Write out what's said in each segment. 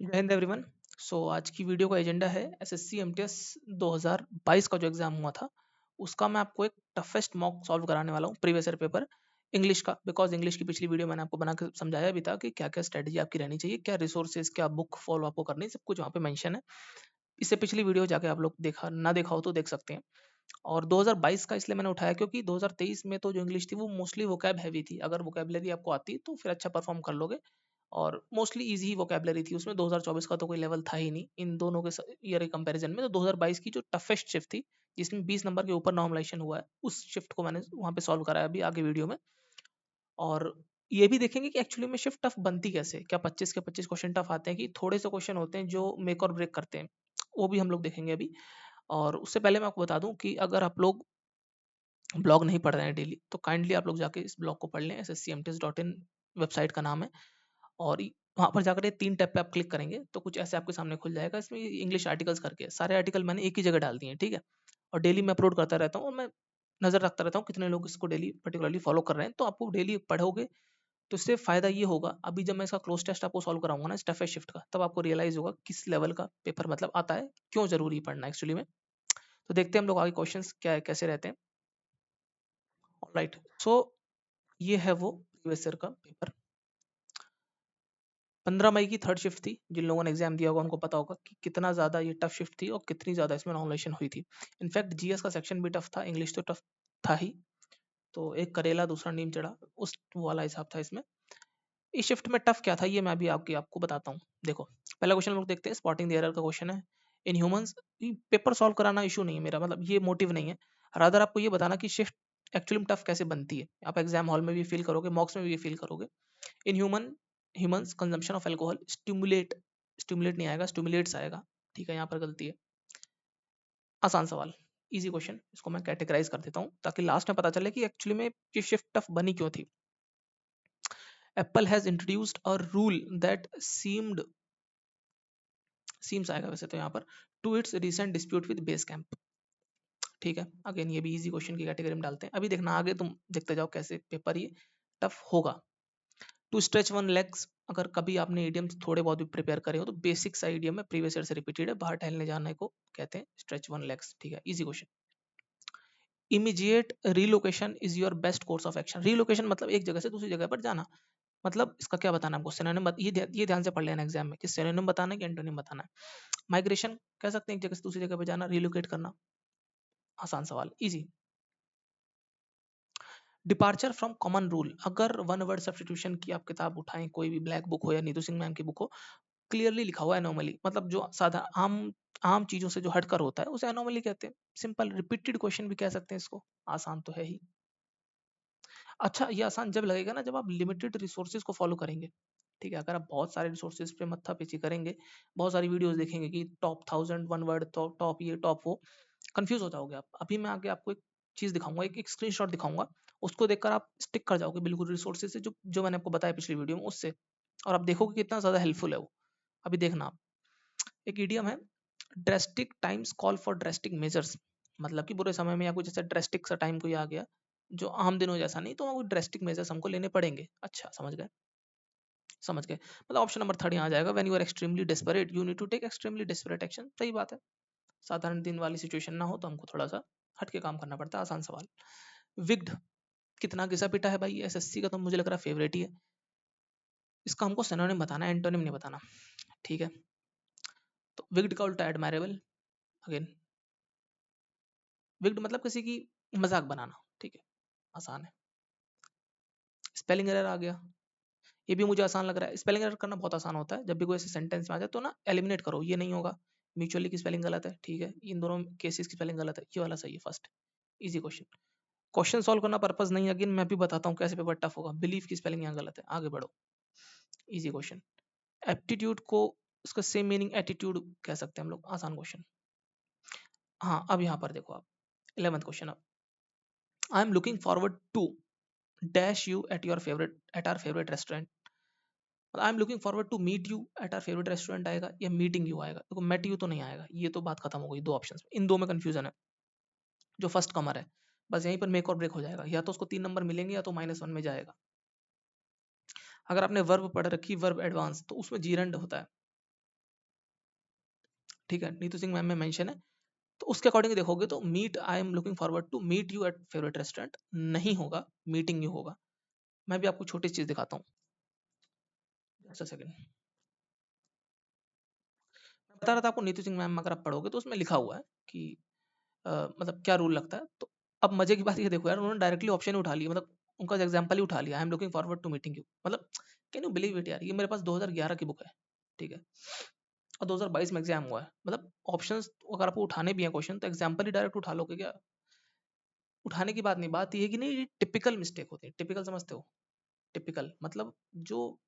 जय हिंद एवरीवन। आज की वीडियो का एजेंडा है एसएससी एमटीएस 2022 का जो एग्जाम हुआ था उसका मैं आपको एक टफेस्ट मॉक सॉल्व कराने वाला हूँ प्रीवियस ईयर पेपर इंग्लिश का। बिकॉज इंग्लिश की पिछली वीडियो मैंने आपको बना के समझाया भी था कि क्या क्या स्ट्रेटजी आपकी रहनी चाहिए, क्या रिसोर्सेज, क्या बुक फॉलो आपको करनी है, सब कुछ वहाँ पे मेंशन है। इससे पिछली वीडियो जाके आप लोग देखा ना देखा हो तो देख सकते हैं। और 2022 का इसलिए मैंने उठाया क्योंकि 2023 में तो जो इंग्लिश थी वो मोस्टली वोकैब हैवी थी। अगर वोकैबलरी आपको आती तो फिर अच्छा परफॉर्म कर लोगे। और मोस्टली इजी ही वोकैबलरी थी उसमें। 2024 का तो कोई लेवल था ही नहीं इन दोनों के ईयर के कंपैरिजन में। तो 2022 की जो टफेस्ट शिफ्ट थी जिसमें 20 नंबर के ऊपर नॉर्मलाइजेशन हुआ है उस शिफ्ट को मैंने वहां पे सॉल्व कराया अभी आगे वीडियो में। और ये भी देखेंगे कि एक्चुअली में शिफ्ट टफ बनती कैसे, क्या 25 के 25 क्वेश्चन टफ आते हैं कि थोड़े से क्वेश्चन होते हैं जो मेक और ब्रेक करते हैं, वो भी हम लोग देखेंगे अभी। और उससे पहले मैं आपको बता दूं कि अगर आप लोग ब्लॉग नहीं पढ़ रहे हैं डेली तो काइंडली आप लोग जाके इस ब्लॉग को पढ़ लें। sscmts.in वेबसाइट का नाम है। और वहां पर जाकर ये 3 टैब पे आप क्लिक करेंगे तो कुछ ऐसे आपके सामने खुल जाएगा। इसमें इंग्लिश आर्टिकल्स करके सारे आर्टिकल मैंने एक ही जगह डाल दिए हैं, ठीक है। और डेली मैं अपलोड करता रहता हूँ और मैं नजर रखता रहता हूँ कितने लोग इसको डेली पर्टिकुलरली फॉलो कर रहे हैं। तो आपको डेली पढ़ोगे तो इससे फायदा ये होगा, अभी जब मैं इसका क्लोज टेस्ट आपको सॉल्व कराऊंगा ना स्टफे शिफ्ट का, तब आपको रियलाइज होगा किस लेवल का पेपर मतलब आता है, क्यों जरूरी पढ़ना एक्चुअली में। तो देखते हैं हम लोग आगे क्वेश्चंस क्या है, कैसे रहते हैं। राइट, सो ये है वो प्रीवियस ईयर का पेपर। 15 मई की थर्ड शिफ्ट थी। जिन लोगों ने एग्जाम दिया होगा उनको पता होगा कि कितना ज्यादा ये टफ शिफ्ट थी और कितनी ज्यादा इसमें नॉमिनेशन हुई थी। इनफैक्ट जीएस का सेक्शन भी टफ था, इंग्लिश तो टफ था ही। तो एक करेला दूसरा नीम चढ़ा उस वाला हिसाब था इसमें। इस शिफ्ट में टफ क्या था ये मैं भी आपको बताता हूँ। देखो, पहला क्वेश्चन लोग देखते हैं, स्पॉटिंग द एरर का क्वेश्चन है। इन ह्यूमंस पेपर सॉल्व कराना इशू नहीं है मेरा, मतलब ये मोटिव नहीं है। रादर आपको ये बताना कि शिफ्ट एक्चुअली में टफ कैसे बनती है। आप एग्जाम हॉल में भी फील करोगे, मॉक्स में भी फील करोगे। In humans consumption of alcohol stimulate नहीं आएगा, स्टिमुलेट्स आएगा। ठीक है, यहाँ पर गलती है। आसान सवाल, इजी क्वेश्चन। इसको मैं कैटेगराइज कर देता हूँ ताकि लास्ट में पता चले कि एक्चुअली में ये शिफ्ट टफ बनी क्यों थी। Apple has introduced a rule that seems आएगा वैसे तो यहाँ पर, to its recent dispute with Basecamp. ठीक है, अगेन ये भी इजी क्वेश्चन की कैटेगरी में डालते हैं। अभी देखना आगे, तुम देखते जाओ कैसे पेपर ये टफ होगा। टू स्ट्रेच वन लेग्स, अगर कभी आपने इडियम्स थोड़े बहुत भी प्रिपेयर करे हो तो बेसिक सा इडियम है, प्रीवियस ईयर से रिपीटेड है। बाहर टहलने जाने को कहते हैं स्ट्रेच वन लेग्स। ठीक है, easy question. Immediate relocation is your best course of action. Relocation मतलब एक जगह से दूसरी जगह पर जाना। मतलब इसका क्या बताना है आपको, सिनोनिम ये ध्यान से पढ़ लेना एग्जाम में कि सिनोनिम बताना है कि एंटोनिम बताना है। माइग्रेशन कह सकते हैं एक जगह से दूसरी जगह पे जाना, रिलोकेट करना। आसान सवाल, easy. Departure from common rule, अगर वन वर्ड सब्स्टिट्यूशन की आप किताब उठाएं, कोई भी ब्लैक बुक हो या नीतू सिंह मैम की बुक हो, क्लियरली लिखा हुआ है एनोमली, मतलब जो साधा आम आम चीजों से जो हटकर होता है उसे एनोमली कहते हैं। सिंपल रिपीटेड क्वेश्चन भी कह सकते हैं इसको। आसान तो है ही। अच्छा, ये आसान जब लगेगा ना जब आप लिमिटेड रिसोर्सेज को फॉलो करेंगे। ठीक है, अगर आप बहुत सारे रिसोर्सेज पे मत्था पेची करेंगे, बहुत सारी वीडियोस देखेंगे कि टॉप 1000 वन वर्ड, टॉप ये टॉप वो, कंफ्यूज हो जाओगे आप। अभी मैं आगे आपको एक चीज दिखाऊंगा, एक स्क्रीनशॉट दिखाऊंगा, उसको देखकर आप स्टिक कर जाओगे बिल्कुल रिसोर्सेज से, जो जो मैंने आपको बताया पिछली वीडियो में उससे। और आप देखोगे कितना ज्यादा हेल्पफुल है वो। अभी देखना आप, एक इडियम है, drastic times call for drastic measures. मतलब कि बुरे समय में या कुछ जैसा ड्रेस्टिक सा टाइम कोई आ गया जो आम दिनों जैसा नहीं, तो वो ड्रेस्टिक मेजर्स हमको लेने पड़ेंगे। अच्छा, समझ गए, समझ गए। मतलब ऑप्शन नंबर थर्ड यहाँ आ जाएगा, when you are extremely desperate you need to take extremely desperate action. सही बात है, साधारण दिन वाली सिचुएशन ना हो तो हमको थोड़ा सा हट के काम करना पड़ता है। आसान सवाल। विग्ड कितना घिसा पिटा है भाई, एसएससी का तो मुझे लग रहा है फेवरेट ही है। इसका हमको सिनोनिम बताना है, एंटोनिम नहीं बताना। ठीक है, तो विग्ड का उल्टा एडमायरेबल। अगेन, विग्ड मतलब किसी की मजाक बनाना। ठीक है, आसान है। स्पेलिंग एरर आ गया, ये भी मुझे आसान लग रहा है। स्पेलिंग एरर करना बहुत आसान होता है, जब भी कोई ऐसे सेंटेंस में आ जाए तो ना एलिमिनेट करो, ये नहीं होगा। म्यूचुअली की स्पेलिंग गलत है, ठीक है, इन दोनों केसेस की स्पेलिंग गलत है, ये वाला सही है first. Easy question. Question solve करना पर्पज नहीं है, अगेन मैं भी बताता हूँ कैसे पेपर टफ होगा। बिलीफ की स्पेलिंग यहाँ गलत है, आगे बढ़ो। Easy question. एप्टीट्यूड को उसका सेम मीनिंग एटीट्यूड कह सकते हैं हम लोग। आसान क्वेश्चन। हाँ, अब यहाँ पर देखो आप, 11th क्वेश्चन। अब I am looking forward to dash you at our favourite restaurant. I am looking forward to meet you at our favourite restaurant आएगा या मीटिंग यू आएगा। देखो, मेट यू तो नहीं आएगा, ये तो बात खत्म हो गई। दो ऑप्शंस में, इन दो में कंफ्यूजन है। जो फर्स्ट कमर है बस यहीं पर मेक और ब्रेक हो जाएगा, या तो उसको 3 नंबर मिलेंगे या तो -1 में जाएगा। अगर आपने वर्ब पढ़ रखी, वर्ब एडवांस, तो उसमें जीरंड होता है। ठीक है, नीतू सिंह मैम में मेंशन है, तो उसके अकॉर्डिंग देखोगे तो meet, I am looking forward to meet you at favourite restaurant नहीं होगा, मीटिंग यू होगा। मैं भी आपको छोटी चीज दिखाता हूँ, जस्ट अ सेकंड। मैं बता रहा था आपको, नीतू सिंह मैम अगर आप पढ़ोगे तो उसमें लिखा हुआ है कि मतलब क्या रूल लगता है। तो अब मजे की बात ये देखो यार, उन्होंने डायरेक्टली ऑप्शन ही उठा लिया, मतलब उनका एग्जाम्पल ही उठा लिया, I am looking forward to meeting you. मतलब कैन यू बिलीव इट यार, ये मेरे पास 2011 की बुक है, ठीक है, और 2022 में एग्जाम हुआ है। मतलब ऑप्शंस अगर आपको उठाने भी हैं क्वेश्चन, तो एग्जाम्पल ही डायरेक्ट उठा लोगे क्या? उठाने की बात नहीं, बात ये है कि नहीं, ये टिपिकल मिस्टेक होती है। टिपिकल समझते हो? टिपिकल मतलब जो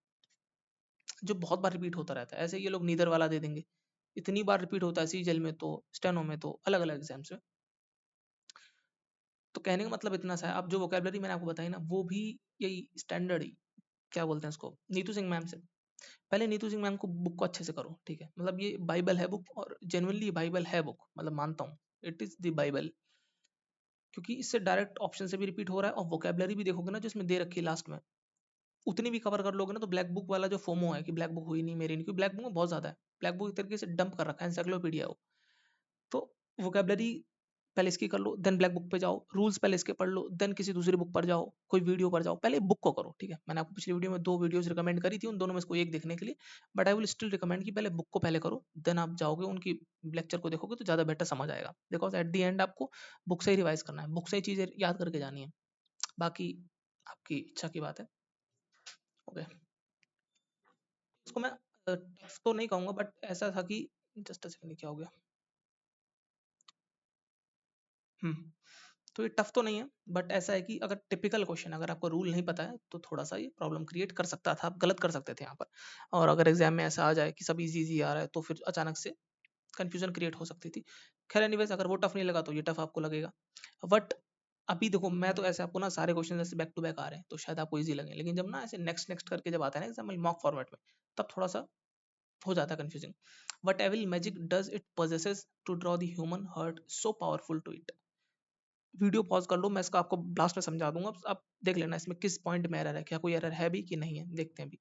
जो बहुत बार रिपीट होता रहता है, ऐसे ये लोग नीदर वाला दे देंगे, इतनी बार रिपीट होता है सीजल में तो स्टेनो में तो अलग अलग एग्जाम्स में। तो कहने का मतलब इतना सा है, अब जो वोकेबलरी मैंने आपको बताई ना, वो भी यही स्टैंडर्ड ही, क्या बोलते हैं उसको, नीतू सिंह मैम से। पहले नीतू सिंह मैम को बुक को अच्छे से करो, ठीक है, मतलब ये बाइबल है बुक, और जेनुअनली बाइबल है बुक, मतलब मानता हूँ इट इज द बाइबल, क्योंकि इससे डायरेक्ट ऑप्शन से भी रिपीट हो रहा है, और वोकेबलरी भी देखोगे ना जो इसमें दे रखी है लास्ट में, उतनी भी कवर कर लोगे ना, तो ब्लैक बुक वाला जो फोमो है कि ब्लैक बुक हुई नहीं मेरी नहीं, क्योंकि ब्लैक बुक में बहुत ज्यादा है, ब्लैक बुक एक तरीके से डंप कर रखा है, एनसाइक्लोपीडिया हो। तो वोकेबलरी पहले इसकी कर लो, देन ब्लैक बुक पे जाओ, रूल्स पहले इसके पढ़ लो, देन किसी दूसरी बुक पर जाओ, कोई वीडियो पर जाओ, पहले बुक को करो, ठीक है। मैंने आपको पिछली वीडियो में 2 वीडियोस रिकमेंड करी थी, उन दोनों में से कोई एक देखने के लिए, but I will still recommend कि पहले बुक को पहले करो, देन आप जाओगे उनकी लेक्चर को देखोगे तो ज़्यादा बेटर समझ आएगा, बिकॉज एट द एंड आपको बुक से ही रिवाइज करना है, बुक से ही चीज़ें याद करके जानी है, बाकी आपकी इच्छा की बात है। ओके, इसको मैं टफ तो नहीं कहूँगा, बट ऐसा था कि, जस्ट अ सेकंड, क्या हो गया, हम्म, तो ये टफ तो नहीं है, बट ऐसा है कि अगर टिपिकल क्वेश्चन, अगर आपको रूल नहीं पता है तो थोड़ा सा ये प्रॉब्लम क्रिएट कर सकता था, आप गलत कर सकते थे यहाँ पर। और अगर एग्जाम में ऐसा आ जाए कि सब इजी इजी आ रहा है, तो फिर अचानक से कंफ्यूजन क्रिएट हो सकती थी। खैर एनीवेज, अगर वो टफ नहीं लगा तो ये टफ आपको लगेगा, बट अभी देखो, मैं तो ऐसे आपको ना सारे क्वेश्चन ऐसे बैक टू बैक आ रहे हैं तो शायद आपको इजी लगे, लेकिन जब ना ऐसे नेक्स्ट नेक्स्ट करके जब आता है ना एग्जाम्पल मॉक फॉर्मेट में, तब थोड़ा सा हो जाता है confusing. What evil magic does it possesses to draw the human heart so powerful to it. Video pause कर लो, मैं इसका आपको लास्ट में समझा दूंगा, आप देख लेना इसमें किस पॉइंट में एरर है, क्या कोई एरर है भी कि नहीं है, देखते हैं अभी।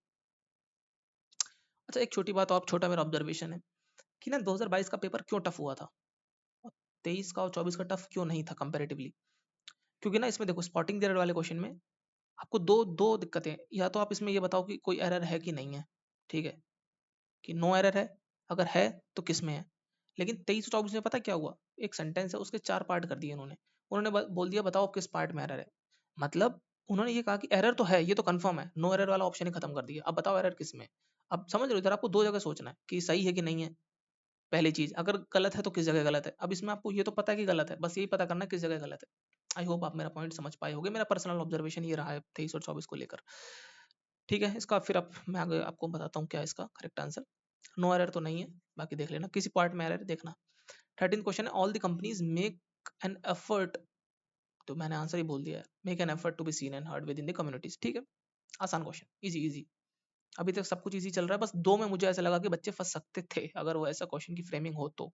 अच्छा, एक छोटी बात और, छोटा मेरा ऑब्जर्वेशन है कि ना 2022 का पेपर क्यों टफ हुआ था, और 23 का और 24 का टफ क्यों नहीं था कंपेरेटिवली। क्योंकि ना इसमें देखो, स्पॉटिंग द एरर वाले क्वेश्चन में आपको दो दो दिक्कतें हैं। या तो आप इसमें ये बताओ कि कोई एरर है कि नहीं है, ठीक है, कि नो एरर है, अगर है तो किस में है। लेकिन 23-24 में पता क्या हुआ, एक सेंटेंस है उसके 4 पार्ट कर दिए उन्होंने। उन्होंने बोल दिया बताओ किस पार्ट में एरर है। मतलब उन्होंने ये कहा कि एरर तो है, ये तो कंफर्म है, नो एरर वाला ऑप्शन ही खत्म कर दिया, अब बताओ एरर किस में है। अब समझ रहे हो, इधर आपको 2 जगह सोचना है कि सही है कि नहीं है। पहली चीज, अगर गलत है तो किस जगह गलत है। अब इसमें आपको ये तो पता है कि गलत है, बस यही पता करना है किस जगह गलत है। आई होप आप मेरा पॉइंट समझ पाए होगे, मेरा पर्सनल ऑब्जर्वेशन ये रहा है 23 और 24 को लेकर। ठीक है, इसका फिर अब मैं आगे आपको बताता हूँ क्या है इसका करेक्ट आंसर। नो एरर तो नहीं है, बाकी देख लेना किसी पार्ट में एरर देखना। 13 क्वेश्चन है, all the companies make an effort, तो मैंने आंसर ही बोल दिया है, make an effort to be seen and heard within the communities. ठीक है, आसान क्वेश्चन, इजी इजी। अभी तक सब कुछ इजी चल रहा है, बस 2 में मुझे ऐसा लगा कि बच्चे फंस सकते थे अगर वो ऐसा क्वेश्चन की फ्रेमिंग हो तो।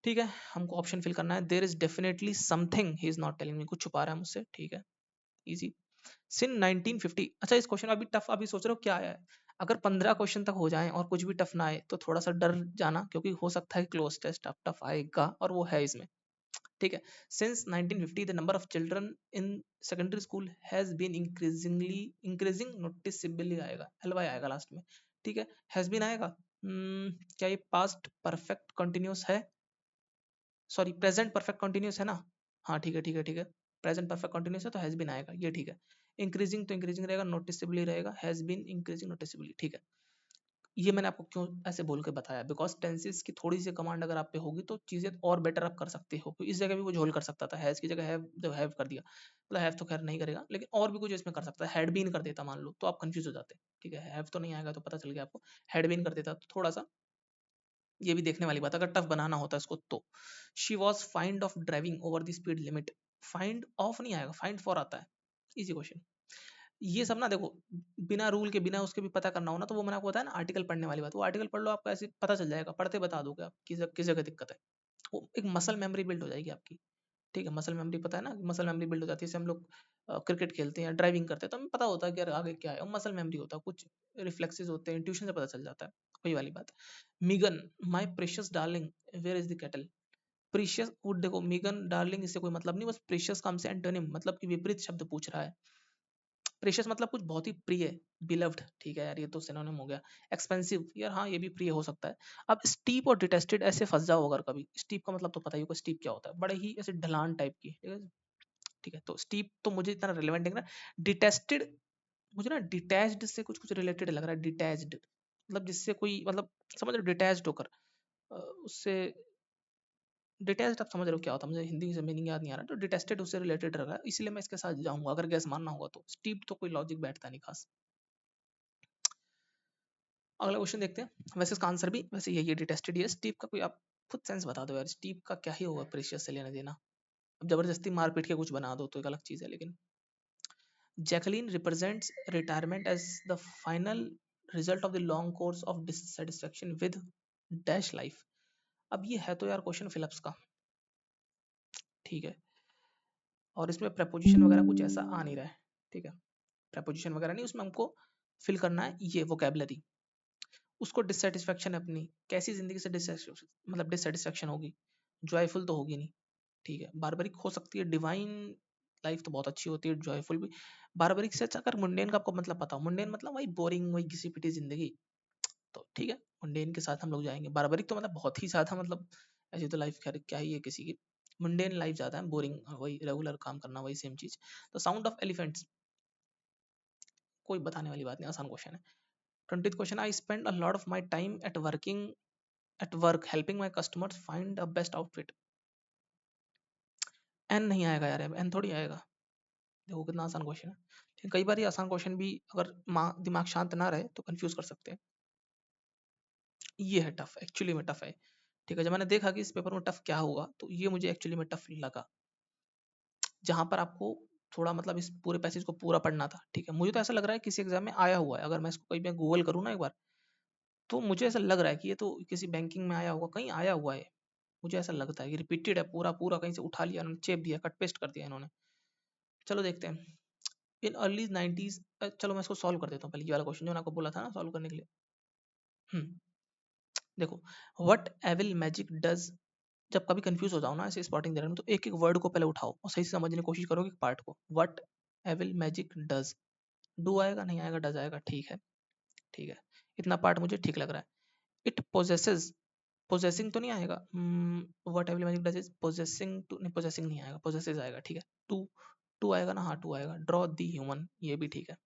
ठीक है, हमको ऑप्शन फिल करना है, there is definitely something he is not telling me, कुछ छुपा रहा है मुझसे, ठीक है, इजी। सिन 1950, अच्छा इस क्वेश्चन अभी टफ, अभी सोच रहे हो क्या आया है। अगर 15 क्वेश्चन तक हो जाएं और कुछ भी टफ ना आए तो थोड़ा सा डर जाना, क्योंकि हो सकता है क्लोज टेस्ट टफ टफ आएगा, और वो है इसमें। ठीक है, since 1950 the number of children in secondary school has been increasing noticeably, आएगा एलवाई आएगा लास्ट में। ठीक है, हैज बीन आएगा। क्या ये पास्ट परफेक्ट कंटिन्यूस है, सॉरी प्रेजेंट परफेक्ट कंटिन्यूस है ना। हाँ ठीक है ठीक है ठीक है, प्रेजेंट परफेक्ट कंटिन्यूस है तो हैज बीन आएगा, ये ठीक है। इंक्रीजिंग तो इंक्रीजिंग रहेगा, नोटिसेबली रहेगा, हैज बीन इंक्रीजिंग नोटिसेबली, ठीक है। ये मैंने आपको क्यों ऐसे बोल के बताया, बिकॉज टेंसेस की थोड़ी सी कमांड अगर आप पे होगी तो चीजें और बेटर आप कर सकते हो। तो इस जगह भी वो झोल कर सकता था, हैज की जगह हैव, जब हैव कर दिया, मतलब हैव तो खैर नहीं करेगा, लेकिन और भी कुछ इसमें कर सकता है, हैड बीन कर देता मान लो, तो आप कंफ्यूज हो जाते। ठीक है, हैव तो नहीं आएगा तो पता चल गया आपको, हैड बीन कर देता तो थोड़ा सा, ये भी देखने वाली बात, अगर टफ बनाना होता है इसको तो। She was find of driving over the speed limit, find of नहीं आएगा, फाइंड फॉर आता है, इजी क्वेश्चन। ये सब ना देखो, बिना रूल के बिना उसके भी पता करना हो ना, तो वो मैंने आपको बताया ना आर्टिकल पढ़ने वाली बात, वो आर्टिकल पढ़ लो, आपको ऐसे पता चल जाएगा, पढ़ते बता दोगे आप किस किस जगह दिक्कत है, वो एक मसल मेमोरी बिल्ड हो जाएगी आपकी। ठीक है, मसल मेमोरी पता है ना, मसल मेमोरी बिल्ड हो जाती है, जैसे हम लोग क्रिकेट खेलते हैं, ड्राइविंग करते हैं, तो हमें पता होता है कि यार आगे क्या है, और मसल मेमोरी होता है, कुछ रिफ्लेक्सेस होते हैं, इंट्यूशन से पता चल जाता है, वही वाली बात। Megan, my precious darling, where is the kettle. Precious, वो देखो मीगन डार्लिंग इससे कोई मतलब नहीं, बस प्रीशियस का हमसे एंटोनिम मतलब कि विपरीत शब्द पूछ रहा है। प्रेशियस मतलब कुछ बहुत ही प्रिय, बिलव्ड, ठीक है यार, ये तो सिनोनिम हो गया। एक्सपेंसिव, यार हाँ ये भी प्रिय हो सकता है। अब स्टीप और डिटेस्टेड ऐसे फंस जाओ अगर कभी, स्टीप का मतलब तो पता ही होगा, स्टीप क्या होता है, बड़े ही ऐसे ढलान टाइप की, ठीक है। ठीक है, तो स्टीप तो मुझे इतना रिलेवेंट नहीं लग रहा। डिटेस्टेड, मुझे ना डिटैच्ड से कुछ कुछ रिलेटेड लग रहा है, डिटैच्ड मतलब जिससे कोई मतलब, समझ रहे हो, डिटैच्ड होकर उससे, डिटेल्स आप समझ रहे हो क्या होता है, मुझे हिंदी से मीनिंग याद नहीं आ रहा, तो डिटेस्टेड उससे रिलेटेड रहा है, इसलिए मैं इसके साथ जाऊंगा, अगर गैस मानना होगा तो। स्टीप तो कोई लॉजिक बैठता नहीं खास। अगला क्वेश्चन देखते हैं, वैसे इसका आंसर भी वैसे यही है, डिटेस्टेड। ये स्टीप का कोई आप खुद सेंस बता दो यार, स्टीप का क्या ही होगा प्रेशियस से लेना देना। अब जबरदस्ती मार पीट के कुछ बना दो तो एक अलग चीज है, लेकिन Jacqueline represents retirement age the final result of the long course of dissatisfaction with dash life. अब ये है तो यार क्वेश्चन फिलिप्स का, ठीक है, और इसमें प्रपोजिशन वगैरह कुछ ऐसा आ नहीं रहा है, ठीक है, प्रपोजिशन वगैरह नहीं, उसमें हमको फिल करना है ये वोकेबलरी। उसको डिससेटिस्फेक्शन है अपनी, कैसी जिंदगी से डिससेटिस्फेक्शन, मतलब डिससेटिस्फेक्शन होगी, जॉयफुल तो होगी नहीं, ठीक है, बारबरिक हो सकती है, डिवाइन लाइफ तो बहुत अच्छी होती है, जॉयफुल भी। बारबरिक से अच्छा, अगर मुंडेन का आपको मतलब पता हो, मुंडेन मतलब वही बोरिंग, वही घिसी पिटी जिंदगी, तो ठीक है, मुंडेन के साथ हम लोग जाएंगे। बारबरिक तो मतलब बहुत ही ज्यादा, मतलब ऐसी तो लाइफ खैर क्या ही है किसी की, मुंडेन लाइफ ज्यादा है, बोरिंग, वही रेगुलर काम करना, वही सेम चीज। तो साउंड ऑफ एलिफेंट्स, कोई बताने वाली बात नहीं, आसान क्वेश्चन है। 20th question, I spend a lot of my time at work helping my customers find a best outfit. An नहीं आएगा यार, एन थोड़ी आएगा, देखो कितना आसान क्वेश्चन है, लेकिन कई बार ये आसान क्वेश्चन भी अगर दिमाग शांत ना रहे तो कंफ्यूज कर सकते हैं। ये है टफ, एक्चुअली में टफ है, ठीक है, जब मैंने देखा कि इस पेपर में टफ क्या होगा, तो ये मुझे एक्चुअली में टफ लगा, जहां पर आपको थोड़ा मतलब इस पूरे पैसेज को पूरा पढ़ना था, ठीक है, मुझे तो ऐसा लग रहा है किसी एग्जाम में आया हुआ है, अगर मैं इसको कहीं पे गूगल करूँ ना एक बार, तो मुझे ऐसा लग रहा है कि ये तो किसी बैंकिंग में आया होगा, कहीं आया हुआ है, मुझे ऐसा लगता है कि रिपीटेड है, पूरा पूरा कहीं से उठा लिया इन्होंने, चेप दिया, कट पेस्ट कर दिया इन्होंने। चलो देखते हैं। इन अर्ली 90s, चलो मैं इसको सॉल्व कर देता हूँ पहले, ये वाला क्वेश्चन जो मैंने आपको बोला था ना सॉल्व करने के लिए। हम्म, देखो, व्हाट एविल मैजिक डज, जब कभी कंफ्यूज हो जाओ ना ऐसे स्पॉटिंग देने में, तो एक एक वर्ड को पहले उठाओ और सही से समझने की कोशिश करो कि पार्ट को। What evil magic does, do आएगा नहीं आएगा, डज आएगा, ठीक है, ठीक है, इतना पार्ट मुझे ठीक लग रहा है। इट पोजेसेस, पोजेसिंग तो नहीं आएगा, what evil magic does is possessing to, नहीं पोजेसिंग नहीं आएगा, पोजेसेस आएगा, ठीक है। टू, टू आएगा ना, हाँ टू आएगा। ड्रॉ दी ह्यूमन, ये भी ठीक है।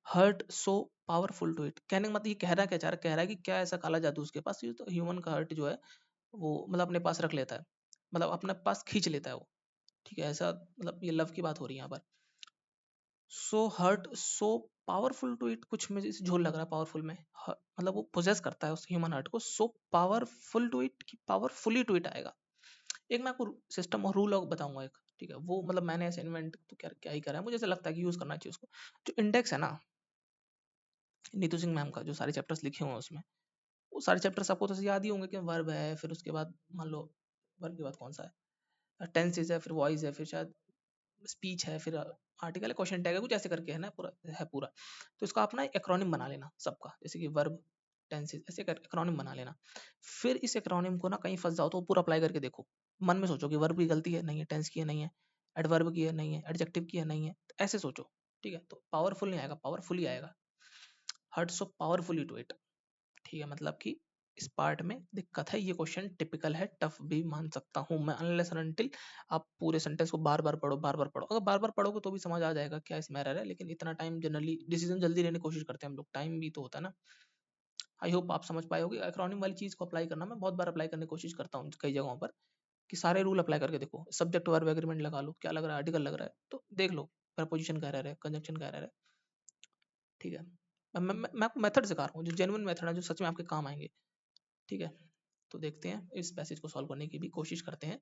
Heart so powerful to it, कहने का मतलब ये कह रहा है, क्या चाह रहा है, कह रहा है कि क्या ऐसा काला जादू उसके पास, ये तो ह्यूमन का हर्ट जो है वो मतलब अपने पास रख लेता है, मतलब अपने पास खींच लेता है वो, ठीक है, ऐसा मतलब ये लव की बात हो रही है यहाँ पर। So hurt so powerful to it, कुछ मुझे झोल लग रहा है पावरफुल में, मतलब वो पोजेस करता है उस ह्यूमन हार्ट को, सो पावरफुल टू इट की पावरफुली टू इट आएगा। एक मैं आपको सिस्टम और रूल बताऊंगा एक, ठीक है, वो मतलब मैंने ऐसे इन्वेंट तो क्या क्या ही करा है, मुझे ऐसा लगता है कि यूज करना चाहिए उसको। जो इंडेक्स है ना, नीतू सिंह मैम का जो सारे चैप्टर्स लिखे हुए हैं उसमें, वो सारे चैप्टर्स आपको तो याद ही होंगे कि वर्ब है, फिर उसके बाद मान लो वर्ब के बाद कौन सा है, टेंसेज है, फिर वॉइस है, फिर शायद स्पीच है, फिर आर्टिकल है, क्वेश्चन टैग है, कुछ ऐसे करके है ना, पूरा है पूरा। तो इसका अपना एक्रोनिम बना लेना सबका, जैसे कि वर्ब, टेंसेज, ऐसे कर एक्रोनिम बना लेना। फिर इस एक्रोनिम को ना कहीं फंस जाओ तो पूरा अप्लाई करके देखो, मन में सोचो कि वर्ब की गलती है नहीं है, टेंस की है नहीं है, एडवर्ब की है नहीं है, एडजेक्टिव की है नहीं है, तो ऐसे सोचो, ठीक है, तो पावरफुल नहीं आएगा, पावरफुली आएगा। Heart so powerfully to it, ठीक है, मतलब कि इस पार्ट में दिक्कत है, ये क्वेश्चन टिपिकल है, टफ भी मान सकता हूँ मैं, अनलेस एंड अनटिल आप पूरे सेंटेंस को बार बार पढ़ो, बार बार पढ़ो, अगर बार बार पढ़ोगे तो भी समझ आ जाएगा क्या इसमें एरर है, लेकिन इतना टाइम जनरली डिसीजन जल्दी लेने की कोशिश करते हैं हम लोग, टाइम भी तो होता है ना। आई होप आप समझ पाए होगे, एक्रोनिम वाली चीज को अप्लाई करना मैं बहुत बार अप्लाई करने की कोशिश करता हूँ कई जगहों पर, कि सारे रूल अप्लाई करके देखो, सब्जेक्ट वर्ब एग्रीमेंट लगा लो, क्या लग रहा है, आर्टिकल लग रहा है, तो देख लो प्रपोजिशन का एरर है, कंजक्शन का एरर है, ठीक है। मैं आपको मेथड सिखा रहा हूँ, जो जेन्युइन मेथड है, जो सच में आपके काम आएंगे, ठीक है। तो देखते हैं इस पैसेज को सॉल्व करने की भी कोशिश करते हैं,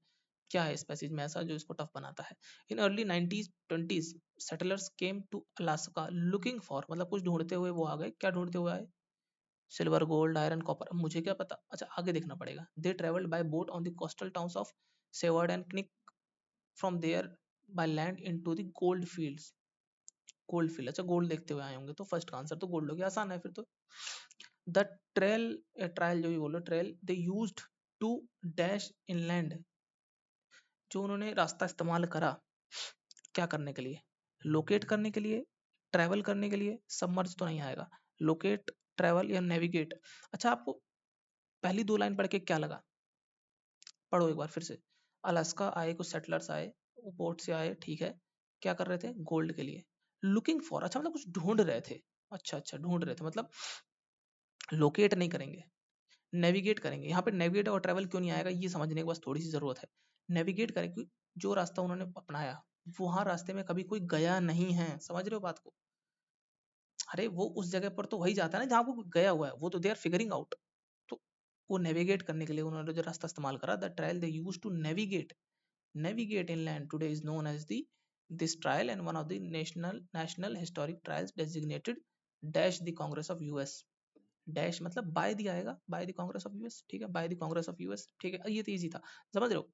क्या है इस पैसेज में ऐसा जो इसको टफ बनाता है। In early 90s 20s settlers came to Alaska looking for, मतलब कुछ ढूंढते हुए वो आ गए, क्या ढूंढते हुए आए, सिल्वर गोल्ड आयरन कॉपर, मुझे क्या पता, अच्छा आगे देखना पड़ेगा। They travelled by boat on the coastal towns of Seward and knick from there by land into the gold fields. Gold field, अच्छा गोल्ड देखते हुए आए होंगे, तो फर्स्ट का आंसर तो गोल्ड हो गया, आसान है फिर तो। द ट्रेल, ट्रायल जो भी बोलो, trail they used to dash inland, जो उन्होंने रास्ता इस्तेमाल करा क्या करने के लिए, लोकेट करने के लिए, ट्रैवल करने के लिए, सबमर्ज तो नहीं आएगा, लोकेट, ट्रैवल या नेविगेट। अच्छा आपको पहली दो लाइन पढ़ के क्या लगा, पढ़ो एक बार फिर से। अलास्का आए कुछ सेटलर्स आए, वो बोट से आए, ठीक है, क्या कर रहे थे, गोल्ड के लिए, लुकिंग फॉर, अच्छा मतलब कुछ ढूंढ रहे थे, अच्छा अच्छा ढूंढ रहे थे, मतलब लोकेट नहीं करेंगे, नेविगेट करेंगे। यहाँ पे नेविगेट और ट्रैवल क्यों नहीं आएगा, ये समझने की बस थोड़ी सी जरूरत है। नेविगेट करें क्योंकि जो रास्ता उन्होंने अपनाया, वहां रास्ते में कभी कोई गया नहीं है, समझ रहे हो बात को। अरे वो उस जगह पर तो वही जाता है ना जहाँ वो गया हुआ है, वो तो दे आर फिगरिंग आउट। तो वो नेविगेट करने के लिए उन्होंने जो रास्ता इस्तेमाल करा, the trial they use to navigate, navigate inland today is known as the this trial and one of the national historic trials designated dash the Congress of US। Dash मतलब बाय दी आएगा, by the Congress of US, ठीक है, by the Congress of US, ठीक है, ये तो easy था, समझ रहे हो।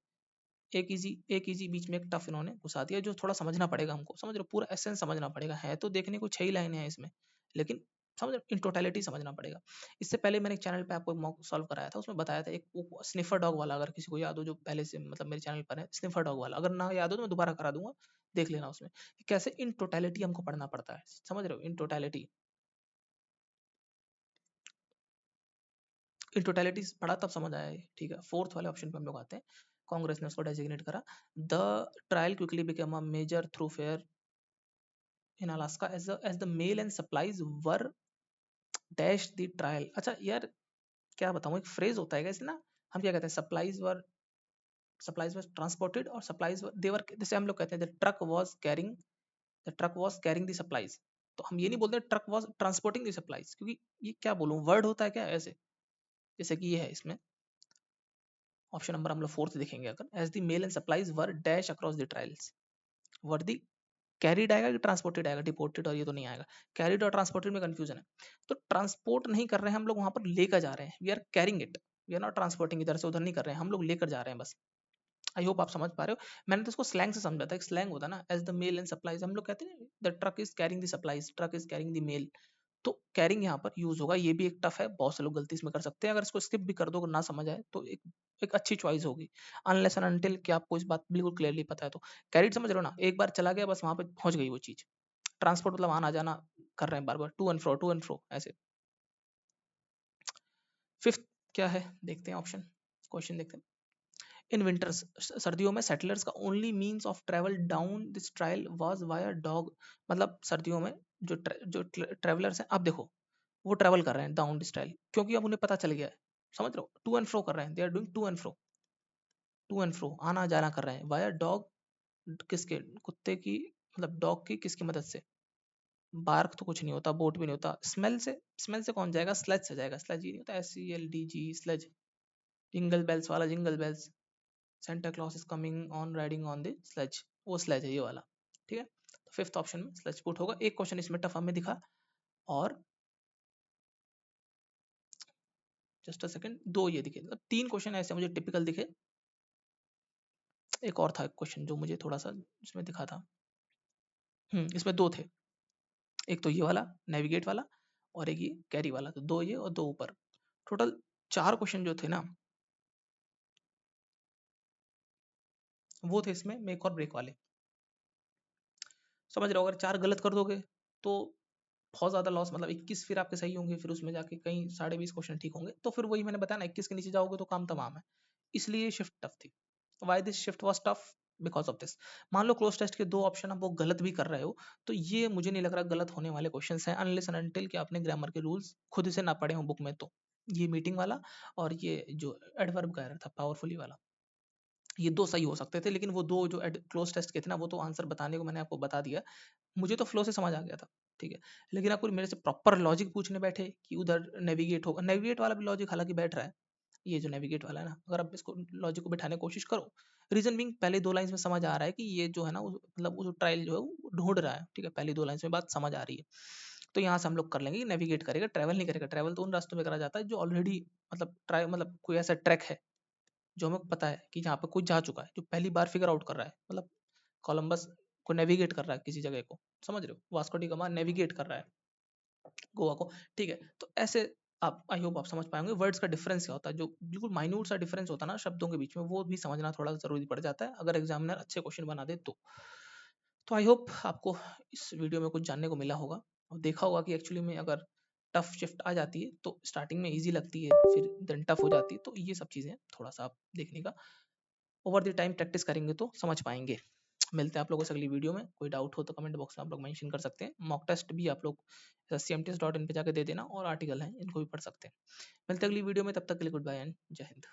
एक इजी बीच में एक टफ इन्होंने घुसा दिया, जो थोड़ा समझना पड़ेगा हमको, समझ रहे हो, पूरा एसेंस समझना पड़ेगा, है तो देखने को 6 ही लाइनें हैं इसमें, लेकिन समझ इन टोटलिटी समझना पड़ेगा। इससे पहले मैंने एक चैनल पे आपको एक मॉक सॉल्व कराया था, उसमें बताया था एक स्निफर डॉग वाला, अगर किसी को याद हो जो पहले से मतलब मेरे चैनल पर है, स्निफर डॉग वाला, अगर ना याद हो तो मैं दोबारा करा दूंगा, देख लेना उसमें कि कैसे इन टोटलिटी हमको पढ़ना पड़ता है, समझ रहे हो, इन टोटलिटी। इन टोटलिटी पढ़ा तब समझ आया ये, ठीक है। फोर्थ वाले ऑप्शन पे हम लोग आते हैं, कांग्रेस ने उसको डेजिग्नेट करा, the trail quickly became a major thoroughfare in Alaska as the mail and supplies were dash the trail. अच्छा यार क्या बताऊं, एक फ्रेज होता है ऐसे ना, हम क्या कहते हैं, सप्लाईज वर ट्रांसपोर्टेड और सप्लाईज देवर, जैसे हम लोग कहते हैं the truck was carrying the supplies, तो हम ये नहीं बोलते truck was transporting the supplies, क्योंकि ये क्या बोलूं वर्ड होता है क्या ऐसे, जैसे कि ये है इसमें ऑप्शन नंबर हम लोग फोर्थ देखेंगे, अगर as the mail and supplies were dash across the trails, were the carried आएगा कि ट्रांसपोर्टेड आएगा, डिपोर्टेड और ये तो नहीं आएगा, कैरिड और ट्रांसपोर्टेड में कंफ्यूजन है। तो ट्रांसपोर्ट नहीं कर रहे हैं हम लोग, वहां पर लेकर जा रहे हैं, we are carrying it, we are not transporting, इधर से उधर नहीं कर रहे हैं, हम लोग लेकर जा रहे हैं बस। आई होप आप समझ पा रहे हो, मैंने तो उसको स्लैंग से समझा था, एक स्लैंग होता है ना, as the mail and supplies, हम लोग कहते हैं the truck is carrying the supplies, truck is carrying the mail, तो कैरिंग यहाँ पर यूज होगा, ये भी एक टफ है, बहुत से लोग गलती इसमें कर सकते हैं, अगर इसको स्किप भी कर दो, अगर ना समझ आए तो एक अच्छी चॉइस होगी, अनलेस एंड अनटिल कि आपको इस बात बिल्कुल क्लियरली पता है तो। कैरिड समझ रहे हो ना, एक बार चला गया बस वहां पे पहुंच गई वो चीज, ट्रांसपोर्ट मतलब आना जाना कर रहे हैं बार बार, टू एंड फ्रो ऐसे। फिफ्थ क्या है देखते हैं ऑप्शन, क्वेश्चन देखते हैं। इन विंटर्स, सर्दियों में सेटलर्स का only means of travel down this trial was via dog, मतलब सर्दियों में जो ट्रेवलर्स हैं, आप देखो वो ट्रेवल कर रहे हैं डाउन दिस ट्रायल, क्योंकि अब उन्हें पता चल गया है, समझ रहे हो, टू एंड फ्रो कर रहे हैं, they are doing to and fro, to and fro आना जाना कर रहे हैं, वाया डॉग, किसके, कुत्ते की, मतलब डॉग की किसकी मदद से, बार्क तो कुछ नहीं होता, बोट भी नहीं होता, स्मेल से, स्मेल से कौन जाएगा, स्लेज से जाएगा, स्लेज ही नहीं होता, SELDG स्लेज, जिंगल बेल्स वाला, jingle bells, Santa Claus is coming on riding on the sledge, वो स्लेज है ये वाला, ठीक है। तो फिफ्थ ऑप्शन में स्लेज पुट होगा। एक क्वेश्चन इसमें टफ हमें दिखा, और जस्ट अ सेकंड, दो ये दिखे, मतलब तीन क्वेश्चन ऐसे मुझे टिपिकल दिखे, एक और था क्वेश्चन जो मुझे थोड़ा सा इसमें दिखा था, इसमें दो थे, एक तो ये वाला नेविगेट वाला, और एक ये कैरी वाला, तो दो ये और दो ऊपर, टोटल चार क्वेश्चन जो थे ना, वो थे इसमें मेक और ब्रेक वाले, समझ रहे हो, अगर चार गलत कर दोगे तो बहुत ज्यादा लॉस, मतलब 21 फिर आपके सही होंगे, फिर उसमें जाके कहीं 20.5 क्वेश्चन ठीक होंगे, तो फिर वही मैंने बताया ना, 21 के नीचे जाओगे तो काम तमाम है, इसलिए शिफ्ट टफ थी। Why this shift was tough, because of this. मान लो क्लोज टेस्ट के दो ऑप्शन आप वो गलत भी कर रहे हो, तो ये मुझे नहीं लग रहा गलत होने वाले क्वेश्चन हैं, अनलेस एंड अनटिल कि आपने ग्रामर के रूल्स खुद से ना पढ़े हो बुक में, तो ये मीटिंग वाला और ये जो एडवर्ब कह रहा था पावरफुली वाला, ये दो सही हो सकते थे, लेकिन वो दो जो क्लोज टेस्ट के थे ना, वो तो आंसर बताने को मैंने आपको बता दिया, मुझे तो फ्लो से समझ आ गया था, ठीक है। लेकिन आप मेरे से प्रॉपर लॉजिक पूछने बैठे कि उधर नेविगेट होगा, नेविगेट वाला भी लॉजिक हालांकि बैठ रहा है, ये जो नेविगेट वाला है ना, अगर आप इसको लॉजिक को बिठाने की कोशिश करो, रीजन बिंग पहले दो लाइंस में समझ आ रहा है कि ये जो है ना मतलब वो ट्रायल जो है वो ढूंढ रहा है, ठीक है, पहली दो लाइंस में बात समझ आ रही है। तो यहाँ से हम लोग कर लेंगे कि नेविगेट करेगा, ट्रैवल नहीं करेगा, ट्रैवल तो उन रास्तों में करा जाता है जो ऑलरेडी मतलब ट्राई मतलब कोई ऐसा ट्रैक है जो हमें पता है कि जहाँ पे कोई जा चुका है, जो पहली बार फिगर आउट कर रहा है, मतलब कोलंबस को नेविगेट कर रहा है किसी जगह को, समझ रहे हो, वास्को डी गामा नेविगेट कर रहा है गोवा को, ठीक है। तो ऐसे आप, आई होप आप समझ पाएंगे वर्ड्स का डिफरेंस क्या होता है, जो बिल्कुल माइन्यूट सा डिफरेंस होता है ना शब्दों के बीच में, वो भी समझना थोड़ा जरूरी पड़ जाता है अगर एग्जामिनर अच्छे क्वेश्चन बना दे तो आई होप आपको इस वीडियो में कुछ जानने को मिला होगा और देखा होगा कि एक्चुअली में अगर टफ शिफ्ट आ जाती है तो स्टार्टिंग में इजी लगती है, फिर देन टफ हो जाती है, तो ये सब चीज़ें थोड़ा सा आप देखने का ओवर द टाइम प्रैक्टिस करेंगे तो समझ पाएंगे। मिलते हैं आप लोगों से अगली वीडियो में, कोई डाउट हो तो कमेंट बॉक्स में आप लोग मेंशन कर सकते हैं। मॉक टेस्ट भी आप लोग cmts.in पे जाके दे देना और आर्टिकल हैं इनको भी पढ़ सकते हैं। मिलते हैं अगली वीडियो में, तब तक के लिए गुड बाय एंड जय हिंद।